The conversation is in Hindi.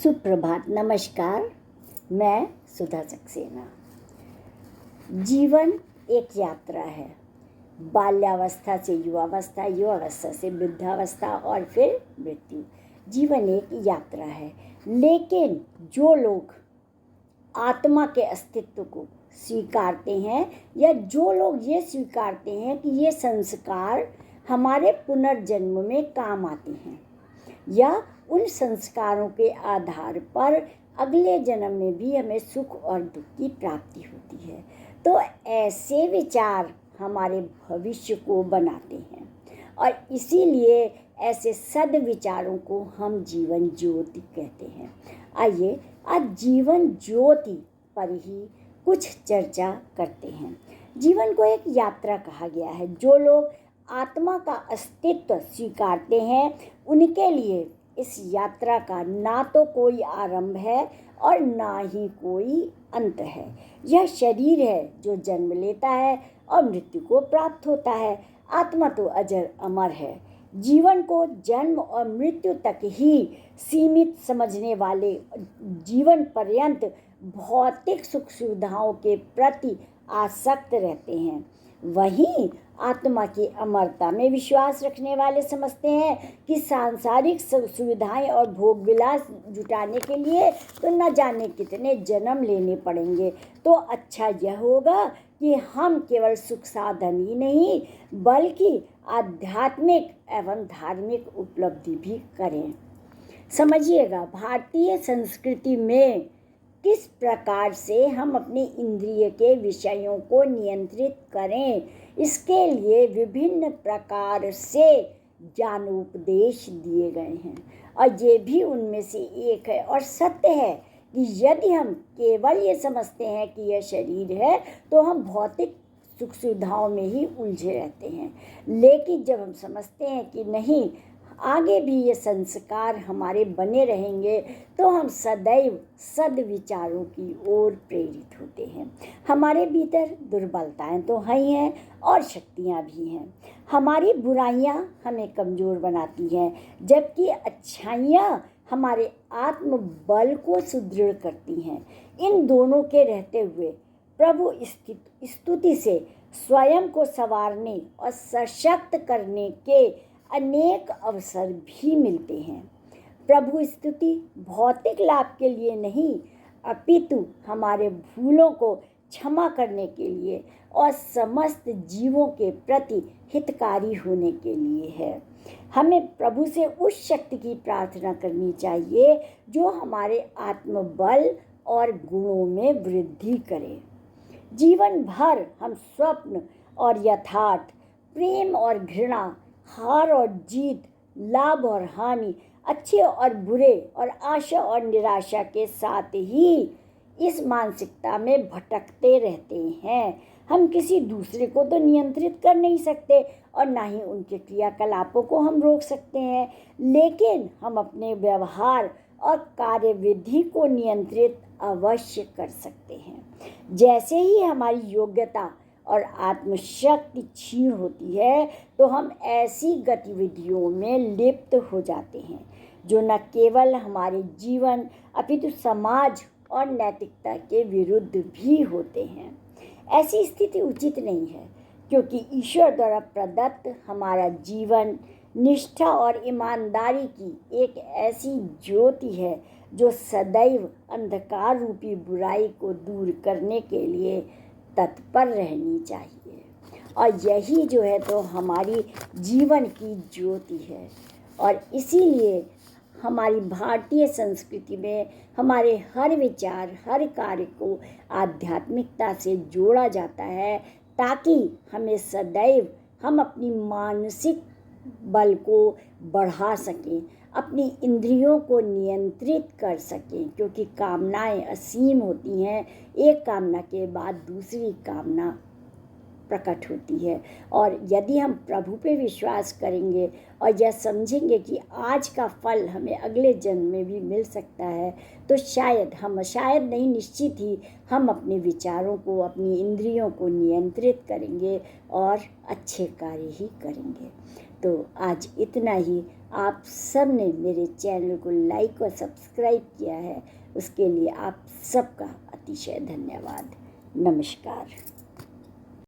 सुप्रभात, नमस्कार। मैं सुधा सक्सेना। जीवन एक यात्रा है। बाल्यावस्था से युवावस्था, युवावस्था से वृद्धावस्था और फिर मृत्यु। जीवन एक यात्रा है, लेकिन जो लोग आत्मा के अस्तित्व को स्वीकारते हैं या जो लोग ये स्वीकारते हैं कि ये संस्कार हमारे पुनर्जन्म में काम आते हैं या उन संस्कारों के आधार पर अगले जन्म में भी हमें सुख और दुख की प्राप्ति होती है, तो ऐसे विचार हमारे भविष्य को बनाते हैं और इसीलिए ऐसे सद्विचारों को हम जीवन ज्योति कहते हैं। आइए आज जीवन ज्योति पर ही कुछ चर्चा करते हैं। जीवन को एक यात्रा कहा गया है। जो लोग आत्मा का अस्तित्व स्वीकारते हैं उनके लिए इस यात्रा का ना तो कोई आरंभ है और ना ही कोई अंत है। यह शरीर है जो जन्म लेता है और मृत्यु को प्राप्त होता है। आत्मा तो अजर अमर है। जीवन को जन्म और मृत्यु तक ही सीमित समझने वाले जीवन पर्यंत भौतिक सुख सुविधाओं के प्रति आसक्त रहते हैं। वहीं आत्मा की अमरता में विश्वास रखने वाले समझते हैं कि सांसारिक सुविधाएं और भोग विलास जुटाने के लिए तो न जाने कितने जन्म लेने पड़ेंगे, तो अच्छा यह होगा कि हम केवल सुख साधन ही नहीं बल्कि आध्यात्मिक एवं धार्मिक उपलब्धि भी करें। समझिएगा, भारतीय संस्कृति में किस प्रकार से हम अपने इंद्रिय के विषयों को नियंत्रित करें, इसके लिए विभिन्न प्रकार से ज्ञानोपदेश दिए गए हैं और ये भी उनमें से एक है। और सत्य है कि यदि हम केवल ये समझते हैं कि यह शरीर है तो हम भौतिक सुख सुविधाओं में ही उलझे रहते हैं, लेकिन जब हम समझते हैं कि नहीं, आगे भी ये संस्कार हमारे बने रहेंगे, तो हम सदैव सद्विचारों की ओर प्रेरित होते हैं। हमारे भीतर दुर्बलताएं तो ही हैं और शक्तियां भी हैं। हमारी बुराइयां हमें कमज़ोर बनाती हैं, जबकि अच्छाइयां हमारे आत्मबल को सुदृढ़ करती हैं। इन दोनों के रहते हुए प्रभु स्तुति से स्वयं को संवारने और सशक्त करने के अनेक अवसर भी मिलते हैं। प्रभु स्तुति भौतिक लाभ के लिए नहीं, अपितु हमारे भूलों को क्षमा करने के लिए और समस्त जीवों के प्रति हितकारी होने के लिए है। हमें प्रभु से उस शक्ति की प्रार्थना करनी चाहिए जो हमारे आत्मबल और गुणों में वृद्धि करे। जीवन भर हम स्वप्न और यथार्थ, प्रेम और घृणा, हार और जीत, लाभ और हानि, अच्छे और बुरे और आशा और निराशा के साथ ही इस मानसिकता में भटकते रहते हैं। हम किसी दूसरे को तो नियंत्रित कर नहीं सकते और ना ही उनके क्रियाकलापों को हम रोक सकते हैं, लेकिन हम अपने व्यवहार और कार्यविधि को नियंत्रित अवश्य कर सकते हैं। जैसे ही हमारी योग्यता और आत्मशक्ति क्षीण होती है तो हम ऐसी गतिविधियों में लिप्त हो जाते हैं जो न केवल हमारे जीवन अपितु समाज और नैतिकता के विरुद्ध भी होते हैं। ऐसी स्थिति उचित नहीं है, क्योंकि ईश्वर द्वारा प्रदत्त हमारा जीवन निष्ठा और ईमानदारी की एक ऐसी ज्योति है जो सदैव अंधकार रूपी बुराई को दूर करने के लिए तत्पर रहनी चाहिए। और यही जो है तो हमारी जीवन की ज्योति है। और इसीलिए हमारी भारतीय संस्कृति में हमारे हर विचार, हर कार्य को आध्यात्मिकता से जोड़ा जाता है, ताकि हमें सदैव हम अपनी मानसिक बल को बढ़ा सकें, अपनी इंद्रियों को नियंत्रित कर सकें, क्योंकि कामनाएं असीम होती हैं। एक कामना के बाद दूसरी कामना प्रकट होती है। और यदि हम प्रभु पे विश्वास करेंगे और यह समझेंगे कि आज का फल हमें अगले जन्म में भी मिल सकता है, तो शायद नहीं, निश्चित ही हम अपने विचारों को, अपनी इंद्रियों को नियंत्रित करेंगे और अच्छे कार्य ही करेंगे। तो आज इतना ही। आप सब ने मेरे चैनल को लाइक और सब्सक्राइब किया है, उसके लिए आप सबका अतिशय धन्यवाद। नमस्कार।